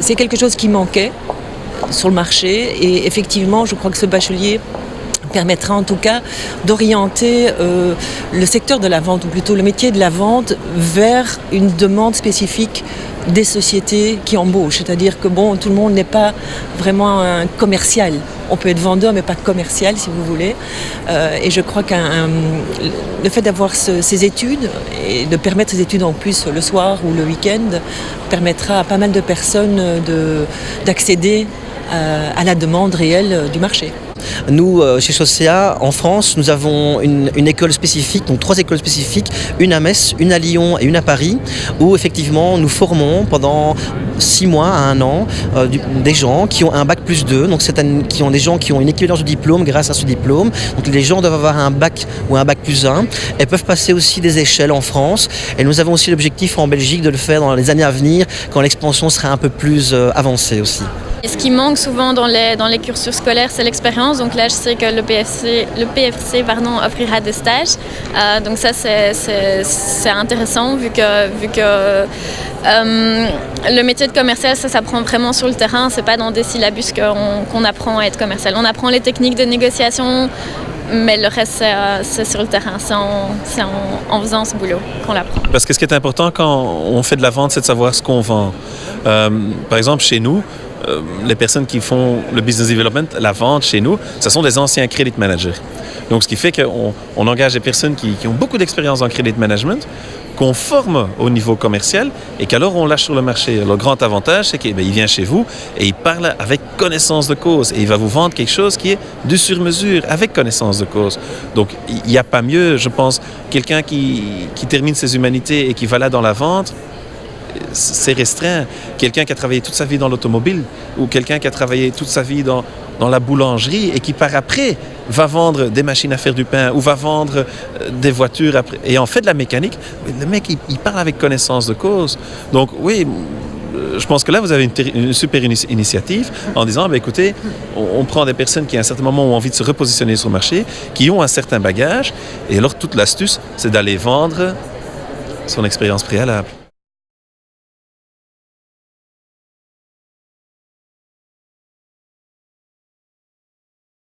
C'est quelque chose qui manquait sur le marché et effectivement, je crois que ce bachelier permettra en tout cas d'orienter le secteur de la vente, ou plutôt le métier de la vente, vers une demande spécifique des sociétés qui embauchent. C'est-à-dire que tout le monde n'est pas vraiment un commercial. On peut être vendeur, mais pas commercial, si vous voulez. Et je crois que le fait d'avoir ces études, et de permettre ces études en plus le soir ou le week-end, permettra à pas mal de personnes d'accéder à la demande réelle du marché. Nous, chez Chaussea, en France, nous avons une école spécifique, donc 3 écoles spécifiques, une à Metz, une à Lyon et une à Paris, où effectivement nous formons pendant 6 mois à 1 an des gens qui ont un bac plus 2, donc qui ont des gens qui ont une équivalence de diplôme grâce à ce diplôme. Donc les gens doivent avoir un bac ou un bac plus 1 et peuvent passer aussi des échelles en France. Et nous avons aussi l'objectif en Belgique de le faire dans les années à venir, quand l'expansion sera un peu plus avancée aussi. Et ce qui manque souvent dans les cursus scolaires, c'est l'expérience. Donc là, je sais que le PFC offrira des stages. Donc ça, c'est intéressant vu que le métier de commercial, ça s'apprend vraiment sur le terrain. C'est pas dans des syllabus qu'on apprend à être commercial. On apprend les techniques de négociation, mais le reste, c'est sur le terrain. C'est en faisant ce boulot qu'on l'apprend. Parce que ce qui est important quand on fait de la vente, c'est de savoir ce qu'on vend. Par exemple, chez nous, les personnes qui font le business development, la vente chez nous, ce sont des anciens credit managers. Donc, ce qui fait qu'on engage des personnes qui ont beaucoup d'expérience en credit management, qu'on forme au niveau commercial et qu'alors on lâche sur le marché. Le grand avantage, c'est qu'il vient chez vous et il parle avec connaissance de cause et il va vous vendre quelque chose qui est du sur-mesure avec connaissance de cause. Donc, il n'y a pas mieux, je pense, quelqu'un qui termine ses humanités et qui va là dans la vente, c'est restreint. Quelqu'un qui a travaillé toute sa vie dans l'automobile ou quelqu'un qui a travaillé toute sa vie dans la boulangerie et qui par après va vendre des machines à faire du pain ou va vendre des voitures après, et en fait de la mécanique, le mec il parle avec connaissance de cause. Donc oui, je pense que là vous avez une super initiative en disant écoutez, on prend des personnes qui à un certain moment ont envie de se repositionner sur le marché, qui ont un certain bagage, et alors toute l'astuce c'est d'aller vendre son expérience préalable.